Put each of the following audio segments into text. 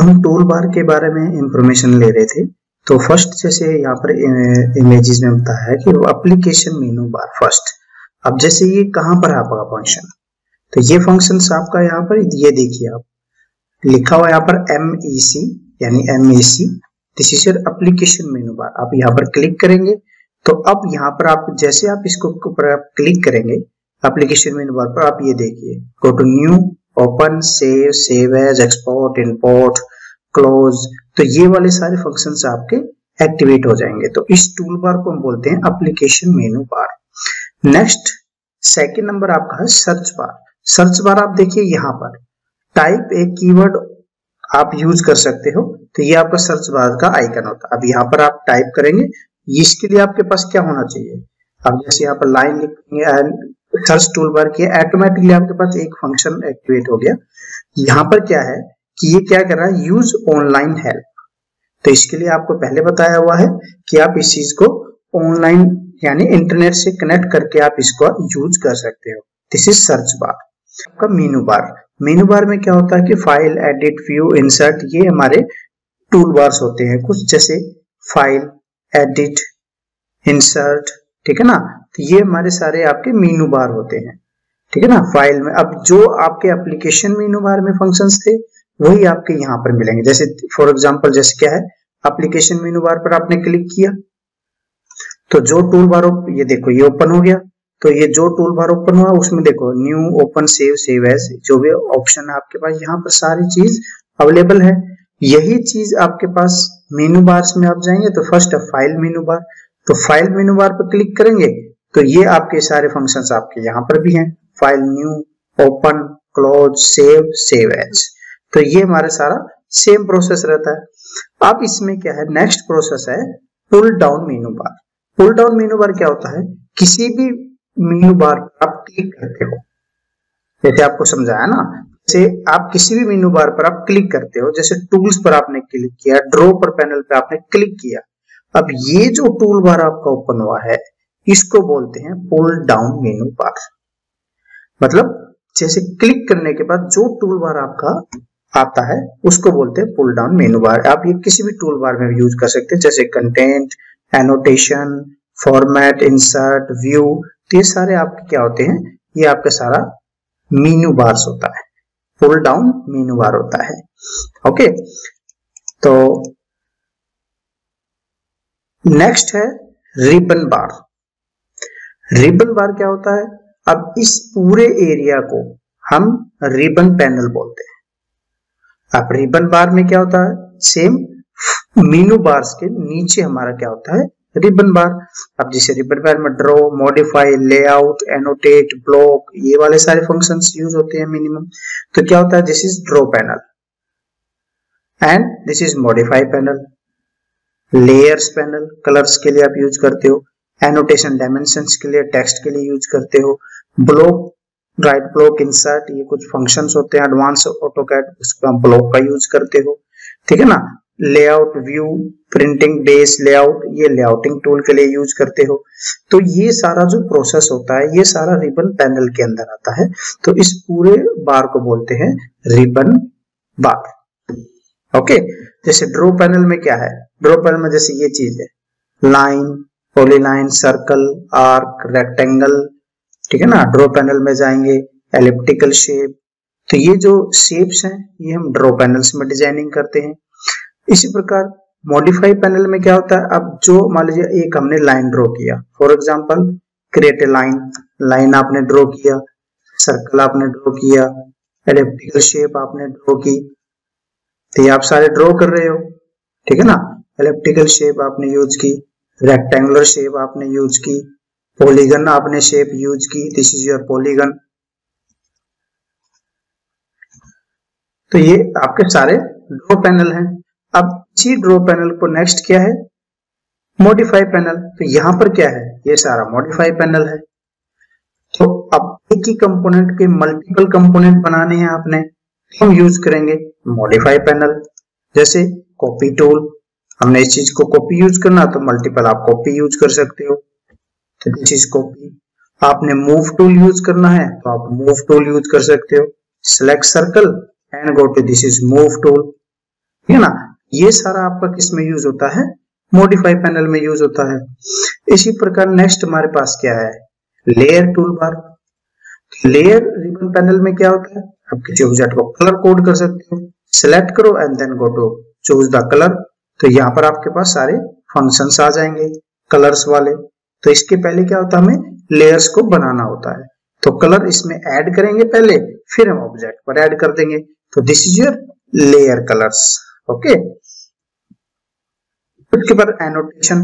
हम tool bar के बारे में इंफॉर्मेशन ले रहे थे। तो फर्स्ट जैसे यहाँ पर इमेजेस में बताया है कि एप्लीकेशन मेनू बार फर्स्ट। अब जैसे ये कहाँ पर है आपका फंक्शन, तो ये फंक्शन आपका यहाँ पर ये देखिए आप लिखा हुआ यहाँ पर MEC यानी MEC, this is your application मेनू बार। आप यहाँ पर क्लिक करेंगे तो अब यहाँ पर आप जैसे आप इसको ऊपर आप क्लिक करेंगे एप्लीकेशन मेनू बार पर, आप ये देखिए go to new, open, save, save as, export, import, close, तो ये वाले सारे फंक्शंस आपके एक्टिवेट हो जाएंगे। तो इस टूल बार को हम बोलते हैं एप्लीकेशन मेनू बार। नेक्स्ट सेकंड नंबर आपका है सर्च बार। सर्च बार आप देखिए यहाँ पर टाइप एक कीवर्ड आप यूज कर सकते हो, तो ये आपका सर्च बार का आइकन होता है। अब यहाँ पर आप टाइप करेंगे, इसके लिए आपके पास क्या होना चाहिए, अब जैसे यहाँ पर लाइन लिखेंगे सर्च टूल बार की, ऑटोमेटिकली आपके पास एक फंक्शन एक्टिवेट हो गया। यहाँ पर क्या है कि ये क्या कर रहा है, यूज ऑनलाइन हेल्प। तो इसके लिए आपको पहले बताया हुआ है कि आप इस चीज को ऑनलाइन यानी इंटरनेट से कनेक्ट करके आप इसको यूज कर सकते हो। This is search bar. आपका मेनू बार, मेनू बार में क्या होता है कि फाइल, एडिट, व्यू, इंसर्ट, ये हमारे टूल बार्स होते हैं कुछ, जैसे फाइल, एडिट, इंसर्ट, ठीक है ना। तो ये हमारे सारे आपके मेनू बार होते हैं, ठीक है ना। फाइल में अब जो आपके एप्लीकेशन मेनू बार में फंक्शंस थे वही आपके यहाँ पर मिलेंगे। जैसे फॉर एग्जांपल जैसे क्या है, एप्लीकेशन मेनू बार पर आपने क्लिक किया तो जो टूल बार, ये देखो ये ओपन हो गया, तो ये जो टूल बार ओपन हुआ उसमें देखो new, open, save, save as, जो भी ऑप्शन है आपके पास यहाँ पर सारी चीज अवेलेबल है। यही चीज आपके पास मेनू बार्स में आप जाएंगे तो फर्स्ट है फाइल मेनू बार। तो फाइल मेनू बार पर क्लिक करेंगे तो ये आपके सारे फंक्शंस आपके यहाँ पर भी हैं, file, new, open, close, save, save as. तो ये हमारा सारा सेम प्रोसेस रहता है। अब इसमें क्या है, नेक्स्ट प्रोसेस है पुल डाउन मेनू बार। पुल डाउन मेनू बार क्या होता है, किसी भी मेनू बार पर आप क्लिक करते हो, जैसे आपको समझाया ना, जैसे आप किसी भी मेनू बार पर आप क्लिक करते हो, जैसे टूल्स पर आपने क्लिक किया, ड्रॉ पर पैनल पे आपने क्लिक किया, अब ये जो टूल बार आपका ओपन हुआ है इसको बोलते हैं पुल डाउन मेनू बार। मतलब जैसे क्लिक करने के बाद जो टूल बार आपका आता है उसको बोलते हैं पुल डाउन मेनू बार। आप ये किसी भी टूल बार में यूज कर सकते हैं, जैसे content, annotation, format, insert, view, तो ये सारे आपके क्या होते हैं, ये आपका सारा मेनू बार्स होता है, पुल डाउन मेनू बार होता है। ओके, तो नेक्स्ट है रिबन बार। रिबन बार क्या होता है, अब इस पूरे एरिया को हम रिबन पैनल बोलते हैं। अब रिबन बार में क्या होता है, सेम मेनू बार्स के नीचे हमारा क्या होता है, रिबन बार। अब जैसे रिबन बार में draw, modify, layout, annotate, block, ये वाले सारे फंक्शंस यूज होते हैं मिनिमम। तो क्या होता है, this is draw panel and this is modify panel, layers panel colours के लिए आप यूज करते हो, एनोटेशन डायमेंशंस के लिए, टेक्स्ट के लिए यूज करते हो, ब्लॉक, राइट ब्लॉक, इंसर्ट, ये कुछ फंक्शंस होते हैं एडवांस ऑटोकैड, उसको आप ब्लॉक का यूज करते हो, ठीक है ना। Layout, view, printing, base layout, ये लेआउटिंग टूल के लिए यूज करते हो। तो ये सारा जो प्रोसेस होता है ये सारा रिबन पैनल के अंदर आता है। तो इस पूरे बार को बोलते हैं रिबन बार। ओके, जैसे ड्रॉ पैनल में क्या है, ड्रॉ पैनल में जैसे ये चीज है, line, polyline, circle, arc, rectangle, ठीक है ना। ड्रॉ पैनल में जाएंगे एलिप्टिकल शेप, तो ये जो शेप्स हैं ये हम ड्रॉ पैनल्स में डिजाइनिंग करते हैं। इसी प्रकार मॉडिफाई पैनल में क्या होता है, अब जो मान लीजिए एक हमने लाइन ड्रॉ किया, for example create a line, line आपने ड्रॉ किया, सर्कल आपने ड्रॉ किया, एलिप्टिकल शेप आपने ड्रॉ की, तो ये आप सारे ड्रॉ कर रहे हो, ठीक है ना। एलिप्टिकल शेप आपने यूज की, रेक्टेंगुलर शेप आपने यूज की, पॉलीगन आपने शेप यूज की, दिस इज योर पॉलीगन। तो ये आपके सारे ड्रॉ पैनल हैं। अब इसी ड्रॉ पैनल को नेक्स्ट क्या है, मॉडिफाई पैनल। तो यहां पर क्या है, ये सारा मॉडिफाई पैनल है। तो अब एक ही कंपोनेंट के मल्टीपल कंपोनेंट बनाने हैं आपने, हम यूज करेंगे मॉडिफाई पैनल। जैसे कॉपी टूल, हमने इस चीज को कॉपी यूज करना तो मल्टीपल आप कॉपी यूज कर सकते हो, तो दिस इज कॉपी। आपने मूव टूल यूज करना है तो आप मूव टूल यूज कर सकते हो, select circle and go to this is move tool. ठीक है ना। ये सारा आपका किस में यूज होता है, मॉडिफाई पैनल में यूज होता है। इसी प्रकार नेक्स्ट हमारे पास क्या है, layer tool bar. Layer ribbon panel में क्या होता है, आप किसी ऑब्जेक्ट को कलर कोड कर सकते हो, सिलेक्ट करो and then go to choose the colour. तो यहाँ पर आपके पास सारे फंक्शंस आ जाएंगे कलर्स वाले। तो इसके पहले क्या होता है, हमें लेयर्स को बनाना होता है। तो कलर इसमें ऐड करेंगे पहले, फिर हम ऑब्जेक्ट पर ऐड कर देंगे। तो this is your layer colours. Okay, उसके बाद एनोटेशन।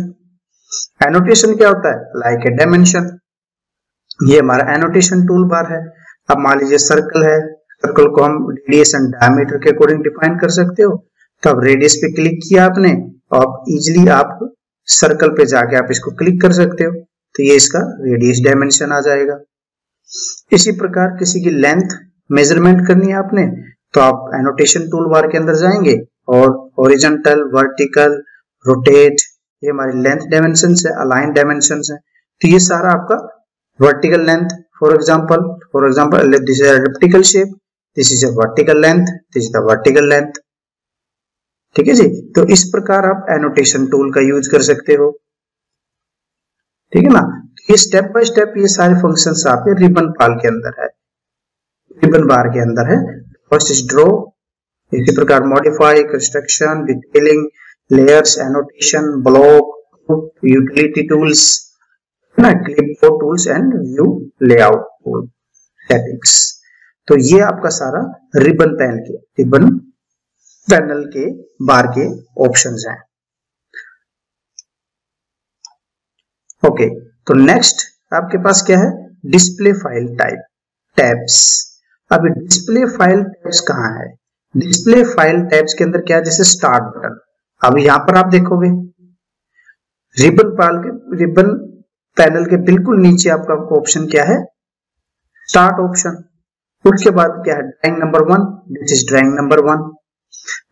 एनोटेशन क्या होता है, लाइक ए डायमेंशन। ये हमारा एनोटेशन टूल बार है। अब मान लीजिए सर्कल है, सर्कल को हम रेडियस एंड डायमीटर के अकॉर्डिंग डिफाइन कर सकते हो। तो अब रेडियस पे क्लिक किया आपने और इजिली आप सर्कल पे जाके आप इसको क्लिक कर सकते हो। तो ये इसका रेडियस डायमेंशन आ जाएगा। इसी प्रकार किसी की लेंथ मेजरमेंट करनी है आपने, तो आप एनोटेशन टूल बार के अंदर जाएंगे और हॉरिजॉन्टल, वर्टिकल, रोटेट, ये हमारी लेंथ डायमेंशंस है, अलाइन डायमेंशंस है। तो ये सारा आपका vertical length, for example this is a elliptical shape, this is a vertical length, this is the vertical length. ठीक है जी। तो इस प्रकार आप एनोटेशन टूल का यूज कर सकते हो। ठीक है ना। ये स्टेप बाय स्टेप ये सारे फंक्शंस आपके रिबन पाल के अंदर है, रिबन बार के अंदर है। फर्स्ट इज ड्रॉ, इसी प्रकार modify, construction, detailing, layers, annotation, block, utility tools, ना clipboard tools and view layout tool settings. तो ये आपका सारा रिबन पैनल के बार के ऑप्शंस हैं। ओके, तो नेक्स्ट आपके पास क्या है, डिस्प्ले फाइल टाइप टैब्स। अब डिस्प्ले फाइल टैब्स कहाँ है, डिस्प्ले फाइल टैब्स के अंदर क्या है, जैसे स्टार्ट बटन। अब यहां पर आप देखोगे रिबन पैनल के बिल्कुल नीचे आपका ऑप्शन क्या है, स्टार्ट ऑप्शन। उसके बाद क्या है, drawing number 1, this is drawing number 1।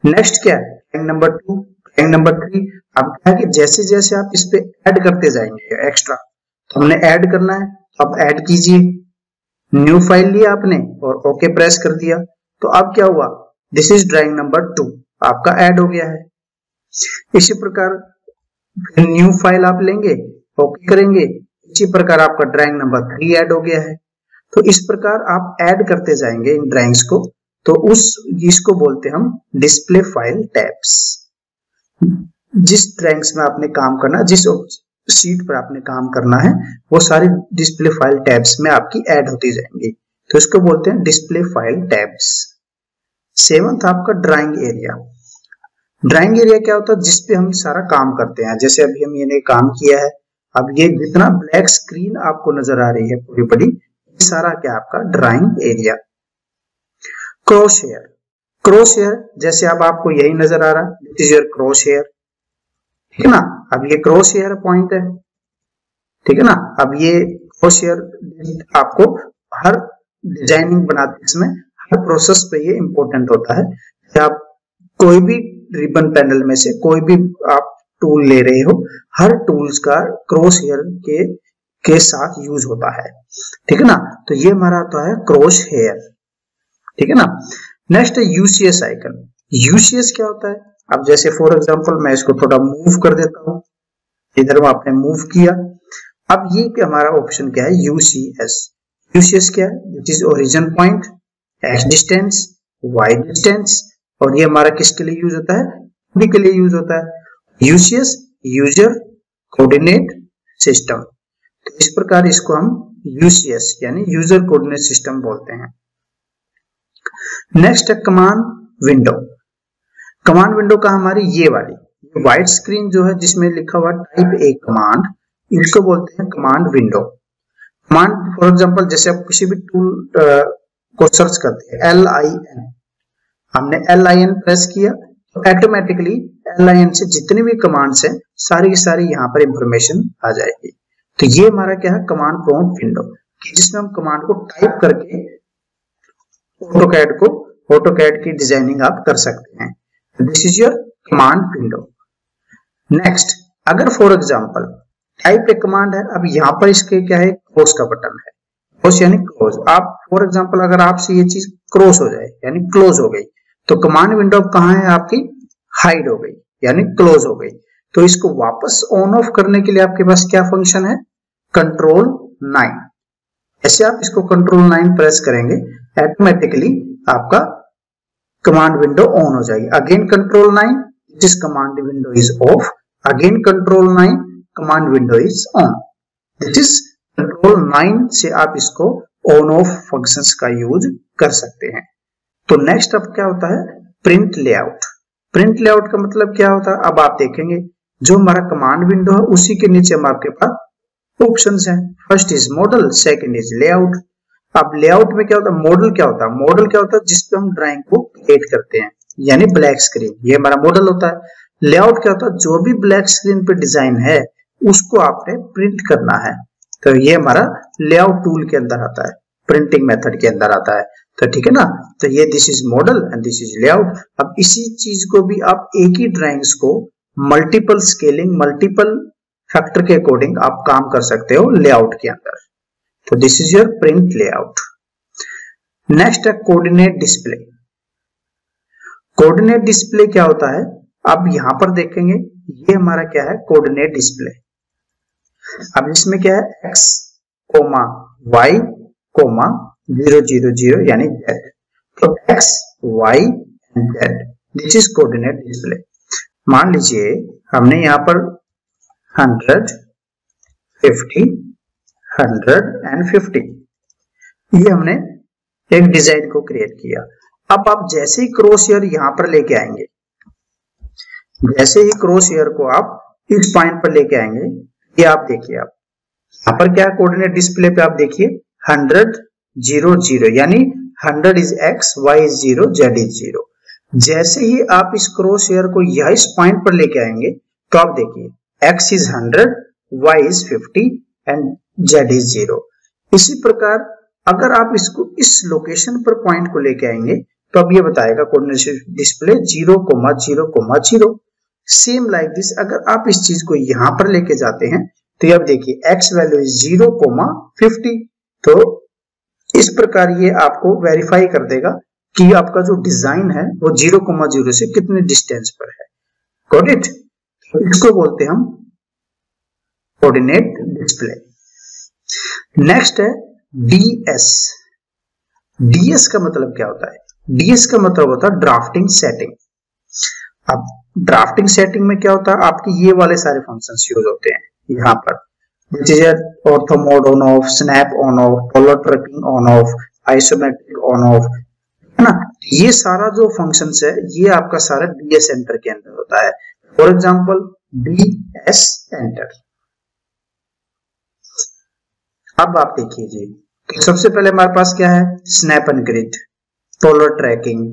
Next क्या है, ड्राइंग नंबर 2, ड्राइंग नंबर 3। अब क्या है कि जैसे जैसे आप इस पे ऐड करते जाएंगे एक्स्ट्रा, तो हमने ऐड करना है, तो आप ऐड कीजिए। न्यू फाइल लिया आपने और ओके प्रेस कर दिया, तो अब क्या हुआ, दिस इज ड्राइंग नंबर 2 आपका ऐड हो गया है। इसी प्रकार न्यू फाइल आप लेंगे, ओके करेंगे, इसी प्रकार आपका ड्राइंग नंबर 3 ऐड हो गया है। तो इस प्रकार आप ऐड करते जाएंगे इन ड्राइंग्स को। तो इसको बोलते हैं हम डिस्प्ले फाइल टैब्स। जिस ड्राइंग्स में आपने काम करना, जिस शीट पर आपने काम करना है, वो सारी डिस्प्ले फाइल टैब्स में आपकी ऐड होती जाएंगी। तो इसको बोलते हैं डिस्प्ले फाइल टैब्स। 7th आपका ड्राइंग एरिया। ड्राइंग एरिया क्या होता है, जिसपे हम सारा काम करते हैं। जैसे अभी हम ये काम किया है, अब ये जितना ब्लैक स्क्रीन आपको नजर आ रही है पूरी बड़ी, ये सारा क्या आपका drawing area. Cross hair, cross hair जैसे अब आपको यही नजर आ रहा है, this is your cross hair. ठीक है ना। अब ये क्रॉस हेयर पॉइंट है, ठीक है ना। अब ये क्रॉस हेयर आपको हर डिजाइनिंग बनाते इसमें हर प्रोसेस पे ये इंपॉर्टेंट होता है कि आप कोई भी रिबन पैनल में से कोई भी आप टूल ले रहे हो, हर टूल्स का क्रॉस हेयर के साथ यूज होता है। ठीक है ना। तो ये हमारा होता है क्रॉस हेयर। ठीक है ना। नेक्स्ट है यूसीएस आइकन। यूसीएस क्या होता है, अब जैसे फॉर एग्जांपल मैं इसको थोड़ा मूव कर देता हूं, इधर आपने मूव किया। अब ये हमारा ऑप्शन क्या है, यूसीएस। यूसीएस क्या है, this is origin point, X distance, Y distance. और ये हमारा किसके लिए यूज होता है, सभी के लिए यूज होता है। UCS user coordinate system. तो इस प्रकार इसको हम यूसीएस यानी यूजर कोऑर्डिनेट सिस्टम बोलते हैं। नेक्स्ट है कमांड विंडो। कमांड विंडो का हमारी ये वाली व्हाइट स्क्रीन जो है जिसमें लिखा हुआ टाइप ए कमांड, इसको बोलते हैं command window. Command for example जैसे आप किसी भी टूल को सर्च करते हैं, LIN, हमने LIN प्रेस किया तो ऑटोमेटिकली LIN से जितनी भी कमांड्स हैं सारी की सारी यहाँ पर इंफॉर्मेशन आ जाएगी। तो ये हमारा क्या है, कमांड प्रॉम्प्ट विंडो, जिसमें हम कमांड को टाइप करके ऑटोकैड की डिजाइनिंग आप कर सकते हैं। This is your command window. Next, अगर for example type a command है, अब यहाँ पर इसके क्या है, क्रॉस का बटन है, क्रॉस यानी क्लोज। आप फॉर एग्जांपल अगर आपसे ये चीज क्रॉस हो जाए यानी क्लोज हो गई, तो कमांड विंडो कहाँ है आपकी, हाइड हो गई यानी क्लोज हो गई। तो इसको वापस ऑन ऑफ करने के लिए आपके पास क्या फंक्शन है, कंट्रोल 9। ऐसे आप इसको कंट्रोल 9 प्रेस करेंगे, ऑटोमेटिकली आपका कमांड विंडो ऑन हो जाएगी। Again control 9, this command window is of, again control 9, command window is on. This is control 9 से आप इसको ऑन ऑफ फंक्शंस का यूज कर सकते हैं। तो नेक्स्ट अब क्या होता है, प्रिंट लेआउट। प्रिंट लेआउट का मतलब क्या होता है, अब आप देखेंगे जो हमारा कमांड विंडो है उसी के नीचे हम आपके पास ऑप्शंस हैं। First is model, second is layout. अब लेआउट में क्या होता है, मॉडल क्या होता है, मॉडल क्या होता है जिसपे हम ड्राइंग को क्रिएट करते हैं, यानी ब्लैक स्क्रीन, ये हमारा मॉडल होता है। लेआउट क्या होता है, जो भी ब्लैक स्क्रीन पे डिजाइन है उसको आपने प्रिंट करना है, तो ये हमारा लेआउट टूल के अंदर आता है, प्रिंटिंग मेथड के अंदर आता है। तो ठीक है ना, तो ये this is model and this is layout. अब इसी चीज को भी आप एक ही ड्राइंग्स को मल्टीपल स्केलिंग, मल्टीपल फैक्टर के अकॉर्डिंग आप काम कर सकते हो लेआउट के अंदर। तो this is your print layout. Next है कोऑर्डिनेट डिस्प्ले। कोऑर्डिनेट डिस्प्ले क्या होता है, अब यहां पर देखेंगे ये हमारा क्या है, कोऑर्डिनेट डिस्प्ले। अब इसमें क्या है, x, y, 0 0 0 यानी z। तो x, y and z, this is coordinate display. मान लीजिए हमने यहाँ पर 100, 50, 100 एंड 50 ये हमने एक डिजाइन को क्रिएट किया। अब आप जैसे ही क्रॉस हेयर यहां पर लेके आएंगे, जैसे ही क्रॉस हेयर को आप इस पॉइंट पर लेके आएंगे, ये आप देखिए, आप यहां पर क्या कोऑर्डिनेट डिस्प्ले पे आप देखिए 100 0 0 यानी 100 is x, y is 0, z is 0। जैसे ही आप इस क्रॉस हेयर को यह इस पॉइंट पर लेके आएंगे तो आप देखिए x is 100, y is 50 and z is 0। इसी प्रकार अगर आप इसको इस लोकेशन पर पॉइंट को लेके आएंगे तो अब ये बताएगा coordinate display 0, 0, 0। Same like this अगर आप इस चीज को यहां पर लेके जाते हैं तो ये अब देखिए x वैल्यू इज 0, 50। तो इस प्रकार ये आपको वेरीफाई कर देगा कि आपका जो डिजाइन है वो 0, 0 से कितने डिस्टेंस पर है। Got it? इसको बोलते हैं हम कोऑर्डिनेट डिस्प्ले। नेक्स्ट है DS। DS का मतलब क्या होता है, DS का मतलब होता है ड्राफ्टिंग सेटिंग। अब ड्राफ्टिंग सेटिंग में क्या होता है, आपके ये वाले सारे फंक्शंस यूज होते हैं यहाँ पर, ortho mode on off, snap on off, polar tracking on off, isometric on off, है ना। ये सारा जो फंक्शंस है ये आपका सारा DS एंटर के अंदर होता है। For example DS enter. अब आप देखिए जी, तो सबसे पहले हमारे पास क्या है, snap and grid, polar tracking,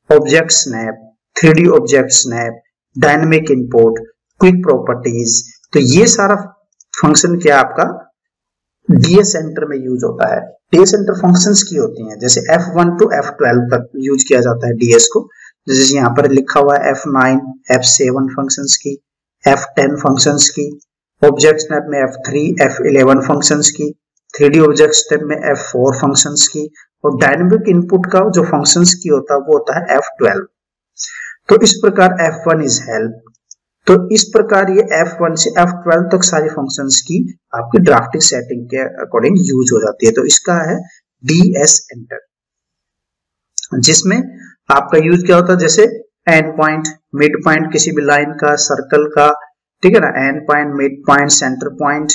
object snap, 3D object snap, dynamic import, quick properties. तो ये सारा फंक्शन क्या आपका DS एंटर में यूज होता है। DS एंटर फंक्शंस की होती हैं, जैसे F1 to F12 तक यूज किया जाता है DS को। जैसे यहाँ पर लिखा हुआ है F9, F7 फंक्शंस की, F10 फंक्शंस की, ऑब्जेक्ट स्नैप में F3, F11 फंक्शंस की, 3D ऑब्जेक्ट स्नैप में F4 फंक्शंस की, और डायनेमिक इनपुट का जो फंक्शंस की होता है वो होता है F12। तो इस प्रकार F1 इज हेल्प। तो इस प्रकार ये F1 से F12 तक सारी फंक्शंस की आपकी ड्राफ्टिंग सेटिंग के अकॉर्डिंग यूज हो जाती है। तो इसका है DS एंटर, जिसमें आपका यूज क्या होता है, जैसे एंड पॉइंट, मिड पॉइंट किसी भी लाइन का, सर्कल का, ठीक है ना, and point, mid point, centre point,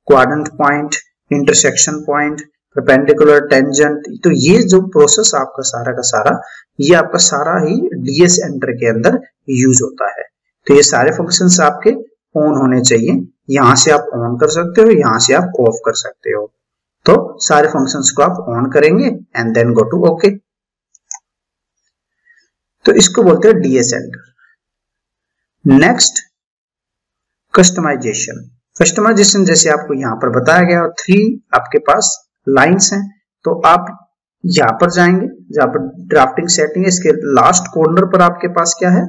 quadrant point, intersection point, perpendicular, tangent. तो ये जो प्रोसेस आपका सारा का सारा, ये आपका सारा ही DS एंटर के अंदर यूज होता है। तो ये सारे फंक्शंस आपके ऑन होने चाहिए, यहां से आप ऑन कर सकते हो, यहां से आप ऑफ कर सकते हो। तो सारे फंक्शंस को आप ऑन करेंगे and then go to okay. तो इसको बोलते हैं DS enter. Next customization. Customization जैसे आपको यहां पर बताया गया, 3 आपके पास लाइंस हैं, तो आप यहां पर जाएंगे जहां पर ड्राफ्टिंग सेटिंग है, इसके लास्ट कॉर्नर पर आपके पास क्या है,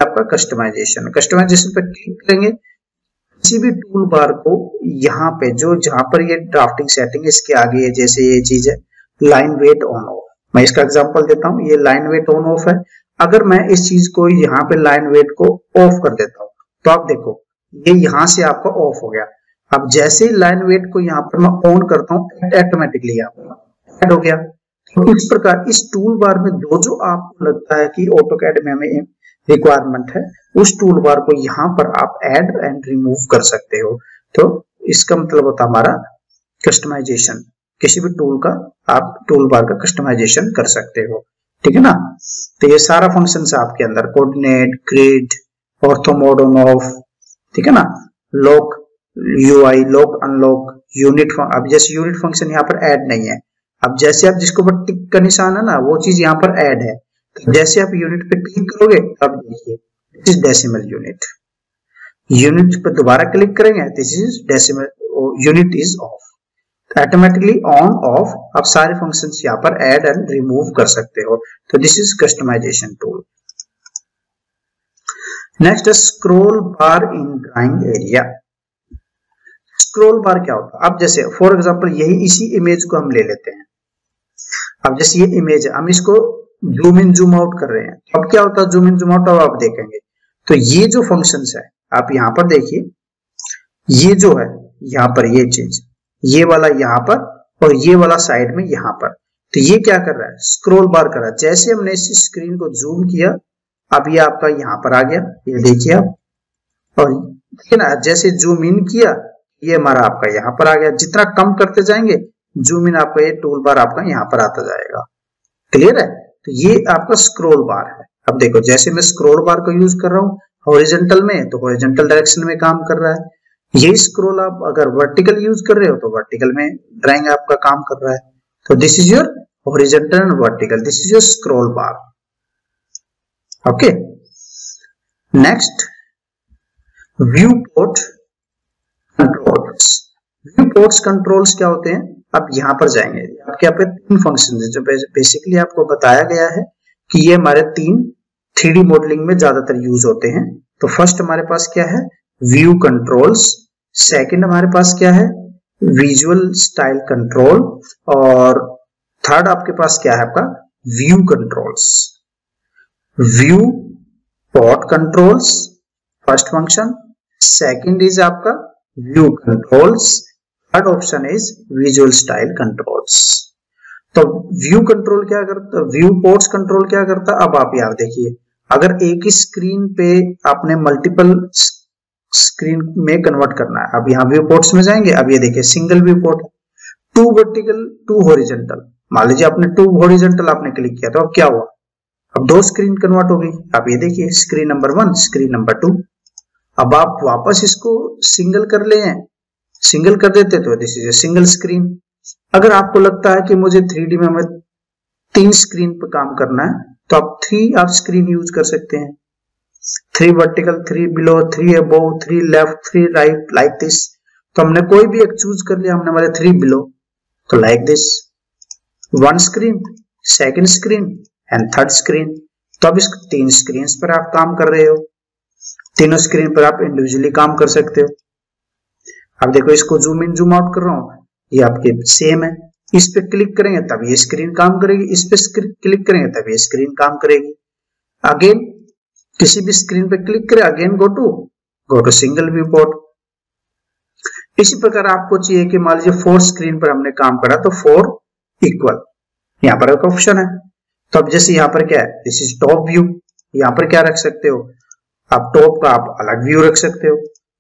आपका कस्टमाइजेशन। कस्टमाइजेशन पर क्लिक करेंगे, किसी भी टूल बार को यहाँ पे जो जहां पर ये ड्राफ्टिंग सेटिंग है इसके आगे है, जैसे ये चीज है लाइन वेट ऑन ऑफ। मैं इसका एग्जांपल देता हूँ, ये लाइन वेट ऑन ऑफ है। अगर मैं इस चीज को यहाँ पे लाइन वेट को ऑफ कर देता हूँ तो आप देखो ये यहाँ से आपका ऑफ हो गया। अब जैसे ही लाइन वेट को यहाँ पर मैं ऑन करता हूँ ऑटोमेटिकली यहाँ पर ऐड हो गया। तो इस प्रकार इस टूल बार में जो आपको लगता है कि ऑटोकैड में हमें रिक्वायरमेंट है उस टूल बार को यहाँ पर आप ऐड एंड रिमूव कर सकते हो। तो इसका मतलब होता है हमारा कस्टमाइजेशन, किसी भी टूल का आप टूल बार का कस्टमाइजेशन कर सकते हो, ठीक है ना। तो ये सारा फंक्शन है आपके अंदर, coordinate, grid, ortho mode on of, ठीक है ना, lock UI, lock unlock, unit. अब जैसे यूनिट फंक्शन यहाँ पर ऐड नहीं है, अब जैसे आप जिसको पर टिक का निशान है ना वो चीज यहाँ पर ऐड है। तो जैसे आप यूनिट पे क्लिक करोगे अब देखिए this is decimal unit, unit पे दोबारा क्लिक करेंगे this is decimal, unit is of. Automatically on off आप सारे फंक्शंस यहाँ पर ऐड एंड रिमूव कर सकते हो। तो this is customization tool. Next scroll bar in drawing area. Scroll bar क्या होता है? अब जैसे फॉर एग्जांपल यही इसी इमेज को हम ले लेते हैं। अब जैसे ये इमेज है, हम इसको जूम इन जूम आउट कर रहे हैं, तो अब क्या होता है जूम इन जूम आउट, अब आप देखेंगे तो ये जो फंक्शंस है आप यहाँ पर देखिए, ये जो है यहाँ पर ये चीज, ये वाला यहाँ पर और ये वाला साइड में यहाँ पर, तो ये क्या कर रहा है स्क्रॉल बार कर रहा है। जैसे हमने इस स्क्रीन को जूम किया अब ये आपका यहाँ पर आ गया, ये देखिए आप, और देखिए ना जैसे जूम इन किया ये हमारा आपका यहाँ पर आ गया। जितना कम करते जाएंगे जूम इन आपका ये टूल बार आपका यहाँ पर आता जाएगा। क्लियर है? तो ये आपका स्क्रॉल बार है। अब देखो जैसे मैं स्क्रॉल बार को यूज कर रहा हूँ हॉरिजॉन्टल में तो हॉरिजॉन्टल डायरेक्शन में काम कर रहा है, यही स्क्रॉल आप अगर वर्टिकल यूज कर रहे हो तो वर्टिकल में ड्राइंग आपका काम कर रहा है। तो this is your horizontal and vertical, this is your scroll bar. Okay, next view port controls. View ports controls क्या होते हैं? अब यहां पर जाएंगे, आपके यहाँ पे तीन फंक्शन है जो बेसिकली आपको बताया गया है कि ये हमारे तीन 3D मॉडलिंग में ज्यादातर यूज होते हैं। तो फर्स्ट हमारे पास क्या है व्यू कंट्रोल्स, सेकंड हमारे पास क्या है विजुअल स्टाइल कंट्रोल, और थर्ड आपके पास क्या है आपका view controls. Viewport controls first function, second is आपका view controls, third option is visual style controls. तो व्यू कंट्रोल क्या करता, व्यू पोर्ट्स कंट्रोल क्या करता, अब आप यहाँ देखिए अगर एक ही स्क्रीन पे आपने मल्टीपल स्क्रीन में कन्वर्ट करना है, अब यहाँ व्यू पोर्ट्स में जाएंगे, अब ये देखिए single view port, two vertical two horizontal, मान लीजिए आपने टू हॉरिजॉन्टल आपने क्लिक किया तो अब क्या हुआ, अब दो स्क्रीन कन्वर्ट हो गई। अब ये देखिए स्क्रीन नंबर 1 स्क्रीन नंबर 2। अब आप वापस इसको सिंगल कर ले हैं, सिंगल कर देते तो this is a single screen. अगर आपको लगता है कि मुझे 3D में हमें 3 स्क्रीन पर काम करना है तो आप 3 आप स्क्रीन यूज कर सकते हैं, 3 vertical, 3 below, 3 above, 3 left, 3 right, like this. तो हमने कोई भी एक चूज कर लिया, हमने हमारे 3 बिलो, तो like this 1 screen, second screen and third screen. तो अब इस 3 स्क्रीन पर आप काम कर रहे हो, तीनों स्क्रीन पर आप इंडिविजुअली काम कर सकते हो। अब देखो इसको जूम इन जूम आउट कर रहा हूं, ये आपके सेम है, इस पे क्लिक करेंगे तब ये स्क्रीन काम करेगी, इस पे क्लिक करेंगे तब ये स्क्रीन काम करेगी। अगेन किसी भी स्क्रीन पे क्लिक करें, again go to single view port. इसी प्रकार आपको चाहिए कि मान लीजिए 4 स्क्रीन पर हमने काम करा तो 4 इक्वल, यहाँ पर एक ऑप्शन है। तो अब जैसे यहाँ पर क्या है दिस इज टॉप व्यू, यहाँ पर क्या रख सकते हो आप टॉप का आप अलग व्यू रख सकते हो,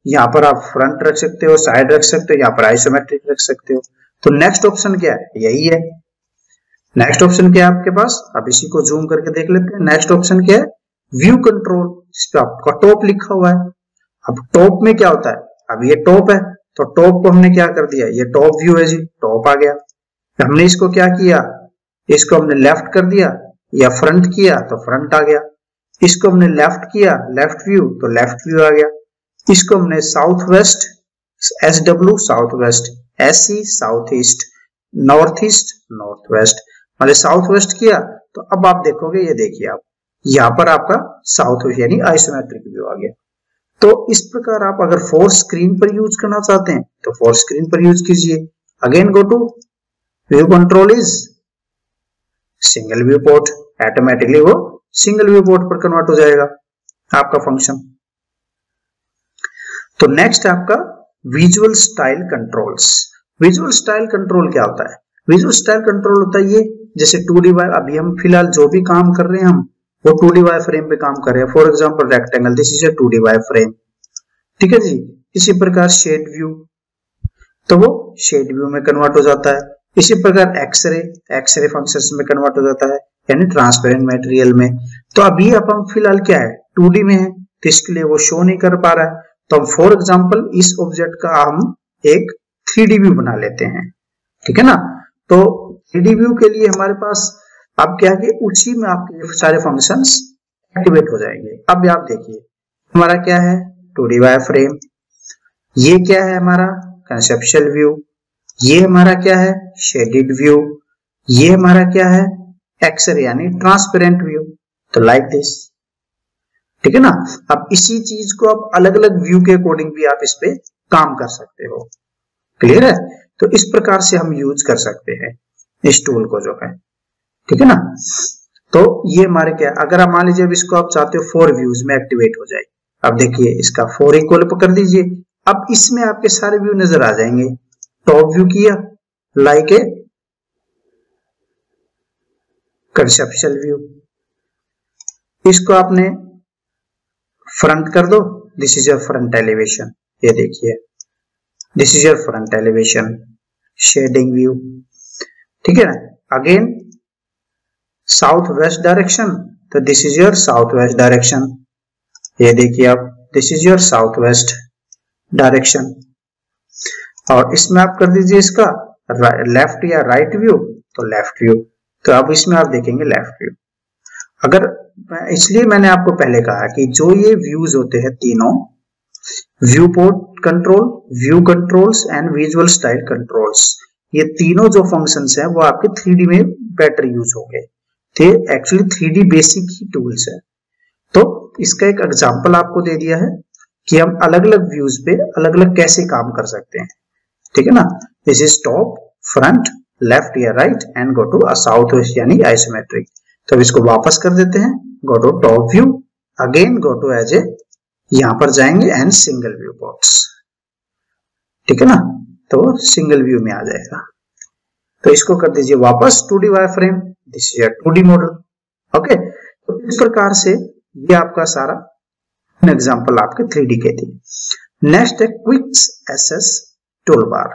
यहाँ पर आप फ्रंट रख सकते हो, साइड रख सकते हो, यहाँ पर आइसोमेट्रिक रख सकते हो। तो नेक्स्ट ऑप्शन क्या है, यही है। नेक्स्ट ऑप्शन क्या है आपके पास, अब इसी को जूम करके देख लेते हैं। नेक्स्ट ऑप्शन क्या है व्यू कंट्रोल, इस पे आपका टॉप लिखा हुआ है। अब टॉप में क्या होता है, अब ये टॉप है तो टॉप को हमने क्या कर दिया, ये टॉप व्यू है जी, टॉप आ गया। हमने इसको क्या किया, इसको हमने लेफ्ट कर दिया या फ्रंट किया तो फ्रंट आ गया, इसको हमने लेफ्ट किया लेफ्ट व्यू तो लेफ्ट व्यू आ गया, इसको हमने south west SW south west, SE south east, north east north west, मतलब साउथ वेस्ट किया तो अब आप देखोगे ये देखिए आप यहाँ पर आपका साउथ वेस्ट यानी आइसोमेट्रिक व्यू आ गया। तो इस प्रकार आप अगर 4 स्क्रीन पर यूज करना चाहते हैं तो 4 स्क्रीन पर यूज कीजिए। Again go to view control is single view port, automatically वो सिंगल व्यू पोर्ट पर कन्वर्ट हो जाएगा आपका फंक्शन। तो नेक्स्ट आपका visual style controls. Visual style control क्या होता है? विजुअल स्टाइल कंट्रोल होता है ये, जैसे 2D वाई, अभी हम फिलहाल जो भी काम कर रहे हैं हम वो 2D वाई फ्रेम पे काम कर रहे हैं। For example rectangle, this is a 2D wire frame, ठीक है जी। इसी प्रकार शेड व्यू, तो वो शेड व्यू में कन्वर्ट हो जाता है। इसी प्रकार एक्सरे, एक्सरे फंक्शंस में कन्वर्ट हो जाता है, यानी ट्रांसपेरेंट मटेरियल में। तो अभी हम फिलहाल क्या है 2D में है, तो इसके लिए वो शो नहीं कर पा रहा है। तो फॉर एग्जांपल इस ऑब्जेक्ट का हम एक 3D व्यू बना लेते हैं, ठीक है ना। तो 3D व्यू के लिए हमारे पास अब क्या है कि उसी में आपके सारे फंक्शंस एक्टिवेट हो जाएंगे। अब आप देखिए हमारा क्या है 2D वाई फ्रेम, ये क्या है हमारा कंसेप्चुअल व्यू, ये हमारा क्या है शेडेड व्यू, ये हमारा क्या है एक्सरे यानी ट्रांसपेरेंट व्यू। तो लाइक दिस, ठीक है ना। अब इसी चीज को आप अलग अलग व्यू के अकॉर्डिंग भी आप इस पे काम कर सकते हो, क्लियर है। तो इस प्रकार से हम यूज कर सकते हैं इस टूल को जो है, ठीक है ना। तो ये हमारे क्या, अगर आप मान लीजिए इसको आप चाहते हो 4 व्यूज में एक्टिवेट हो जाए, अब देखिए इसका 4 इक्वल कर दीजिए, अब इसमें आपके सारे व्यू नजर आ जाएंगे। टॉप व्यू किया लाइक ए कंसेप्चुअल व्यू, इसको आपने फ्रंट कर दो, this is your front elevation, ये देखिए this is your front elevation shading view, ठीक है ना। अगेन साउथ वेस्ट डायरेक्शन, तो this is your south west direction, ये देखिए आप this is your south west direction. और इसमें आप कर दीजिए इसका लेफ्ट या राइट व्यू, तो लेफ्ट व्यू, तो अब इसमें आप देखेंगे लेफ्ट व्यू। अगर इसलिए मैंने आपको पहले कहा कि जो ये व्यूज होते हैं तीनों, view port control, view controls and visual style controls, ये तीनों जो फंक्शंस हैं वो आपके 3D में बेटर यूज होंगे। तो एक्चुअली 3D बेसिक ही टूल्स है। तो इसका एक एग्जांपल आपको दे दिया है कि हम अलग अलग व्यूज पे अलग अलग कैसे काम कर सकते हैं, ठीक है ना। This is top, front, left या right and go to south west यानी आइसोमेट्रिक। तो अब इसको वापस कर देते हैं, go to top view, again go to एज ए, यहां पर जाएंगे एंड सिंगल व्यू पोर्ट्स, ठीक है ना। तो सिंगल व्यू में आ जाएगा। तो इसको कर दीजिए वापस 2D wire frame, this is 2D model, okay. तो इस प्रकार से ये आपका सारा एग्जांपल आपके 3D के थे। नेक्स्ट है quick access toolbar.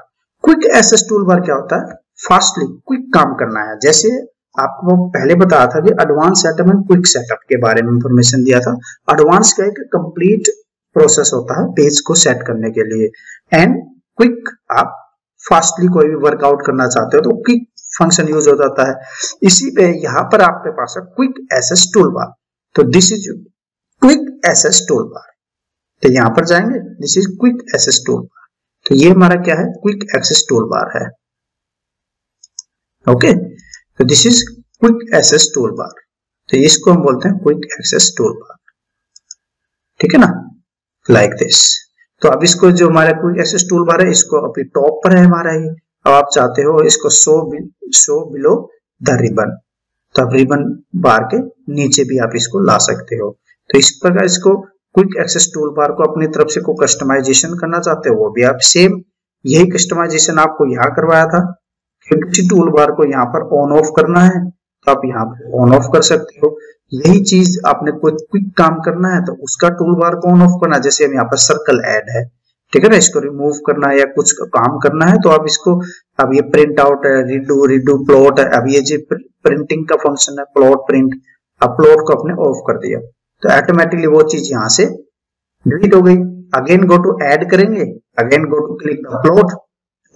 Quick access toolbar क्या होता है? फास्टली क्विक काम करना है। जैसे आपको पहले बताया था कि advance setup and quick setup के बारे में इंफॉर्मेशन दिया था। एडवांस का एक कंप्लीट प्रोसेस होता है पेज को सेट करने के लिए, एंड क्विक आप फास्टली कोई भी वर्कआउट करना चाहते हो तो क्विक फंक्शन यूज हो जाता है। इसी पे यहाँ पर आपके पास है क्विक एसएस टूलबार, तो this is quick access toolbar. तो यहां पर जाएंगे, this is quick access toolbar, तो ये हमारा क्या है क्विक एक्सेस टूलबार है, ओके। तो this is quick access toolbar, तो इसको हम बोलते हैं क्विक एक्सेस टूलबार, ठीक है ना, लाइक दिस। तो अब इसको जो हमारा क्विक एक्सेस टूलबार है इसको अभी टॉप पर है हमारा ये, अब आप चाहते हो इसको शो बिलो द रिबन, तो आप रिबन बार के नीचे भी आप इसको ला सकते हो। तो इस प्रकार इसको क्विक एक्सेस टूलबार को अपनी तरफ से को कस्टमाइजेशन करना चाहते हो वो भी आप सेम यही कस्टमाइजेशन आपको यहाँ करवाया था। किसी टूलबार को यहाँ पर ऑन ऑफ करना है तो आप यहाँ पर ऑन ऑफ कर सकते हो। यही चीज आपने कोई क्विक काम करना है तो उसका टूलबार को ऑन ऑफ करना, जैसे हम यहाँ पर सर्कल ऐड है, ठीक है ना, इसको रिमूव करना है या कुछ काम करना है तो आप इसको, अब ये प्रिंट आउट है, रिडू प्लॉट है, अब ये जो प्रिंटिंग का फंक्शन है प्लॉट प्रिंट, अब प्लॉट को आपने ऑफ कर दिया तो ऑटोमेटिकली वो चीज यहाँ से डिलीट हो गई। अगेन गो टू ऐड करेंगे, again go to click the plot,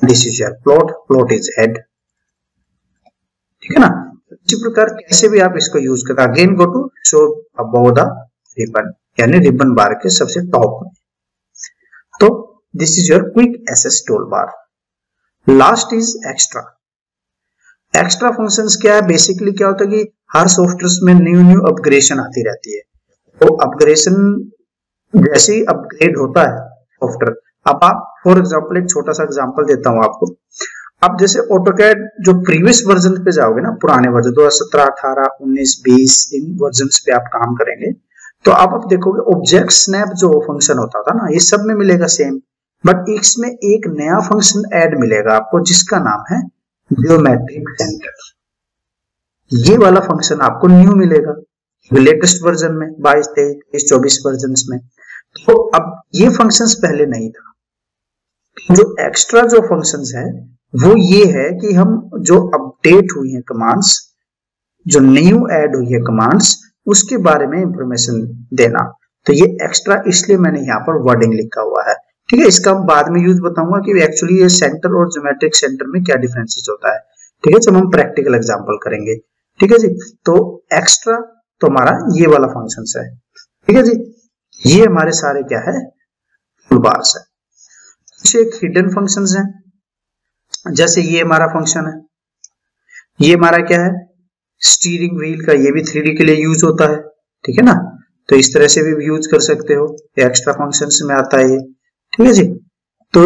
this is your plot, plot is add, ठीक है ना। इसी प्रकार कैसे भी आप इसको यूज करते हैं। Again go to show above the ribbon यानी रिबन बार के सबसे टॉप में। तो this is your quick access toolbar. Last is extra. Extra functions क्या है, बेसिकली क्या होता है कि हर सॉफ्टवेयर में न्यू अपग्रेडेशन आती रहती है, तो अपग्रेडेशन जैसे ही अपग्रेड होता है सॉफ्टवेयर, अब आप फॉर एग्जांपल एक छोटा सा एग्जांपल देता हूं आपको। अब जैसे ऑटोकैड जो प्रीवियस वर्जन पे जाओगे ना, पुराने वर्जन 2017, 18, 19, 20 इन वर्जन पे आप काम करेंगे, तो आप देखोगे ऑब्जेक्ट स्नैप जो फंक्शन होता था ना, ये सब में मिलेगा सेम, बट इसमें एक नया फंक्शन ऐड मिलेगा आपको जिसका नाम है जियोमेट्रिक सेंटर। ये वाला फंक्शन आपको न्यू मिलेगा लेटेस्ट वर्जन में 22, 23, 24 वर्जन में। तो अब ये फंक्शंस पहले नहीं था। जो एक्स्ट्रा जो फंक्शंस है वो ये है कि हम जो अपडेट हुई है कमांड्स, जो न्यू ऐड हुई है कमांड्स, उसके बारे में इंफॉर्मेशन देना। तो ये एक्स्ट्रा इसलिए मैंने यहाँ पर वर्डिंग लिखा हुआ है, ठीक है। इसका बाद में यूज बताऊंगा कि एक्चुअली ये सेंटर और ज्योमेट्रिक सेंटर में क्या डिफरेंसेस होता है, ठीक है, जब हम प्रैक्टिकल एग्जांपल करेंगे, ठीक है जी। तो एक्स्ट्रा तो हमारा ये वाला फंक्शंस है, ठीक है जी। ये हमारे सारे क्या है, टूलबार्स है। कुछ एक हिडन फंक्शंस हैं, जैसे ये हमारा फंक्शन है, ये हमारा क्या है, स्टीयरिंग व्हील का, ये भी 3D के लिए यूज होता है, ठीक है ना। तो इस तरह से भी यूज कर सकते हो, एक्स्ट्रा फंक्शंस में आता है ये, ठीक है जी। तो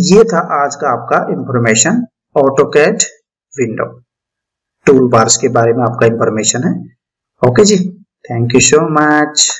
ये था आज का आपका information AutoCAD window tool bars के बारे में आपका इंफॉर्मेशन है। ओके जी, थैंक यू सो मच।